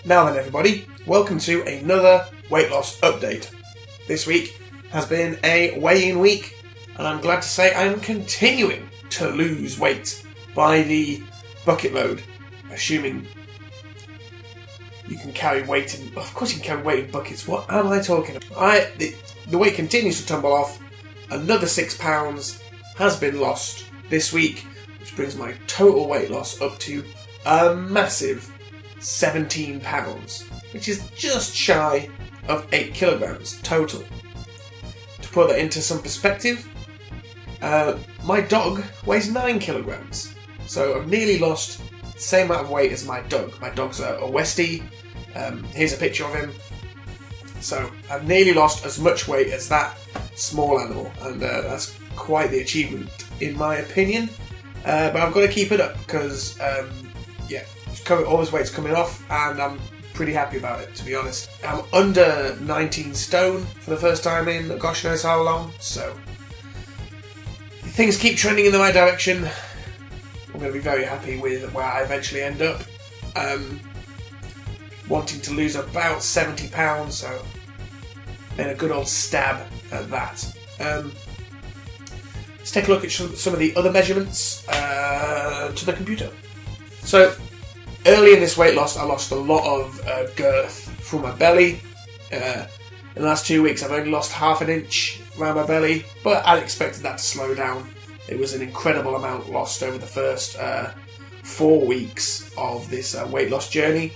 Now then everybody, welcome to another weight loss update. This week has been a weigh-in week and I'm glad to say I'm continuing to lose weight by the bucket load, assuming you can carry weight in... Of course you can carry weight in buckets, what am I talking about? The weight continues to tumble off. Another £6 has been lost this week, which brings my total weight loss up to a massive £17, which is just shy of 8 kilograms total. To put that into some perspective, my dog weighs 9 kilograms, so I've nearly lost the same amount of weight as my dog. My dog's a Westie. Here's a picture of him. So I've nearly lost as much weight as that small animal, and that's quite the achievement in my opinion. But I've got to keep it up because, all this weight's coming off, and I'm pretty happy about it, to be honest. I'm under 19 stone for the first time in gosh knows how long, so things keep trending in the right direction. I'm going to be very happy with where I eventually end up. Wanting to lose about £70, so then a good old stab at that. Let's take a look at some of the other measurements to the computer. So early in this weight loss, I lost a lot of girth from my belly. In the last 2 weeks, I've only lost half an inch around my belly, but I expected that to slow down. It was an incredible amount lost over the first 4 weeks of this weight loss journey.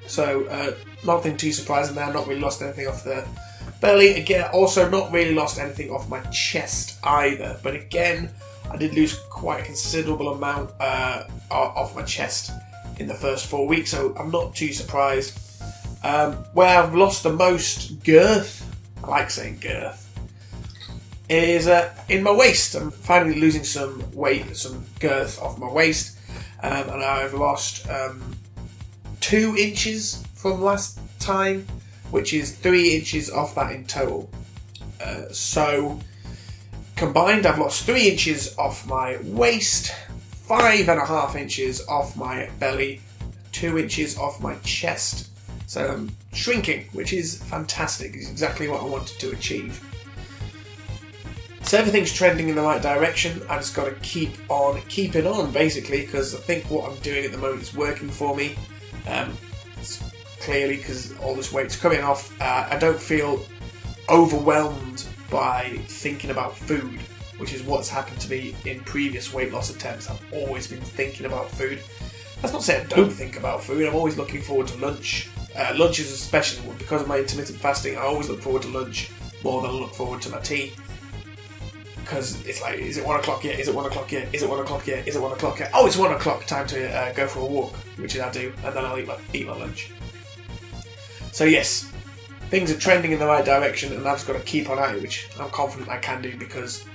So nothing too surprising there. Not really lost anything off the belly. Again, also not really lost anything off my chest either. But again, I did lose quite a considerable amount off my chest in the first 4 weeks, so I'm not too surprised. Where I've lost the most girth, I like saying girth, is in my waist. I'm finally losing some weight, some girth off my waist, and I've lost 2 inches from last time, which is 3 inches off that in total. So combined, I've lost 3 inches off my waist, 5.5 inches off my belly, 2 inches off my chest. So I'm shrinking, which is fantastic. It's exactly what I wanted to achieve. So everything's trending in the right direction. I just got to keep on keeping on, basically, because I think what I'm doing at the moment is working for me. It's clearly because all this weight's coming off. I don't feel overwhelmed by thinking about food, which is what's happened to me in previous weight loss attempts. I've always been thinking about food. That's not to say I don't think about food. I'm always looking forward to lunch. Lunch is especially, because of my intermittent fasting, I always look forward to lunch more than I look forward to my tea. Because it's like, is it 1 o'clock yet? Is it 1 o'clock yet? Is it 1 o'clock yet? Is it 1 o'clock yet? Oh, it's 1 o'clock, time to go for a walk, which I do, and then I'll eat my lunch. So yes, things are trending in the right direction, and I've just got to keep on at it, which I'm confident I can do, because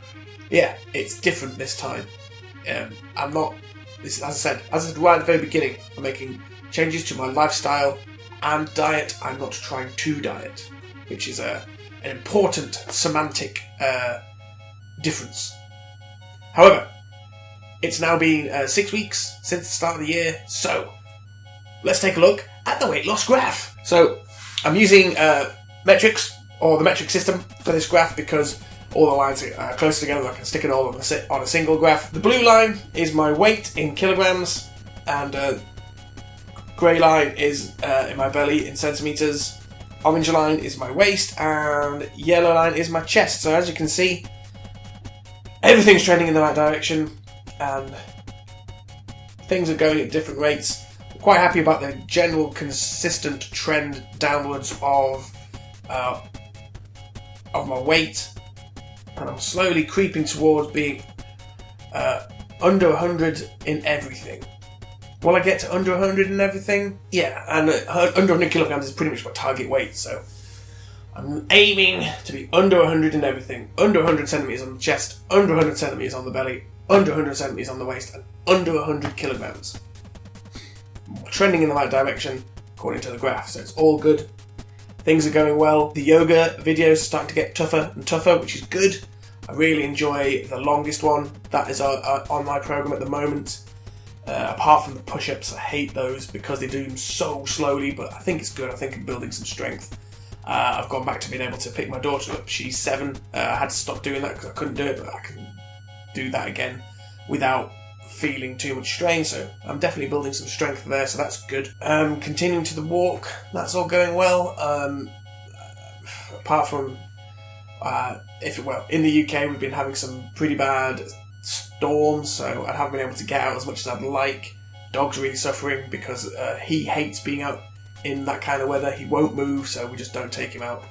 yeah, it's different this time. I'm not, as I said right at the very beginning, I'm making changes to my lifestyle and diet. I'm not trying to diet, which is an important semantic difference. However, it's now been 6 weeks since the start of the year, so let's take a look at the weight loss graph. So I'm using metrics, or the metric system, for this graph because all the lines are close together. I can stick it all on a single graph. The blue line is my weight in kilograms, and grey line is in my belly in centimetres. Orange line is my waist, and yellow line is my chest. So as you can see, everything's trending in the right direction, and things are going at different rates. I'm quite happy about the general consistent trend downwards of my weight, and I'm slowly creeping towards being under 100 in everything. Will I get to under 100 in everything? Yeah, and under 100 kilograms is pretty much my target weight, so I'm aiming to be under 100 in everything. Under 100 centimetres on the chest, under 100 centimetres on the belly, under 100 centimetres on the waist, and under 100 kilograms. Trending in the right direction, according to the graph, so it's all good. Things are going well. The yoga videos are starting to get tougher and tougher, which is good. I really enjoy the longest one. That is on my program at the moment. Apart from the push-ups, I hate those because they do them so slowly, but I think it's good. I think I'm building some strength. I've gone back to being able to pick my daughter up. She's 7. I had to stop doing that because I couldn't do it, but I can do that again without feeling too much strain. So I'm definitely building some strength there, so that's good. Continuing to the walk, that's all going well. Apart from in the UK we've been having some pretty bad storms, so I haven't been able to get out as much as I'd like. Dog's really suffering because he hates being out in that kind of weather. He won't move, so we just don't take him out.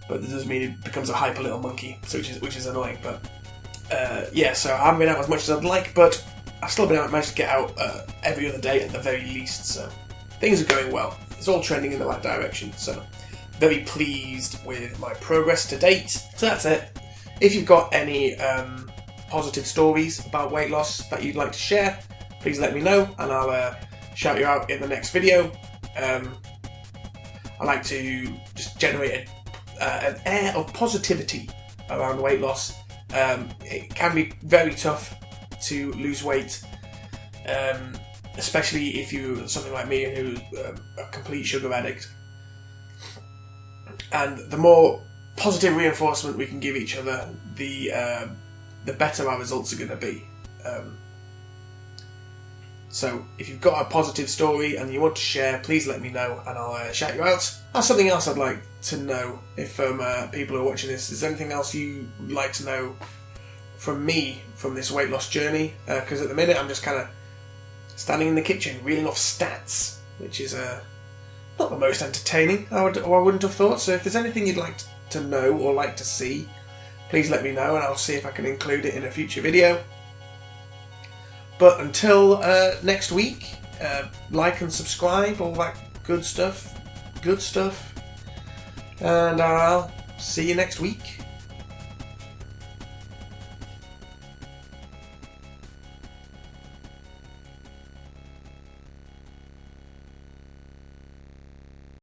But that doesn't mean he becomes a hyper little monkey, so which is annoying. But so I haven't been out as much as I'd like, but I've still managed to get out every other day at the very least. So things are going well. It's all trending in the right direction. So very pleased with my progress to date. So that's it. If you've got any positive stories about weight loss that you'd like to share, please let me know, and I'll shout you out in the next video. I like to just generate an air of positivity around weight loss. It can be very tough to lose weight, especially if you're something like me who's a complete sugar addict. And the more positive reinforcement we can give each other, the better our results are going to be. So if you've got a positive story and you want to share, please let me know and I'll shout you out. That's something else I'd like to know if people who are watching this. Is there anything else you'd like to know from me from this weight loss journey? Because at the minute I'm just kind of standing in the kitchen reeling off stats, which is not the most entertaining, I wouldn't have thought. So if there's anything you'd like to know or like to see, please let me know and I'll see if I can include it in a future video. But until next week, like and subscribe, all that good stuff, and I'll see you next week.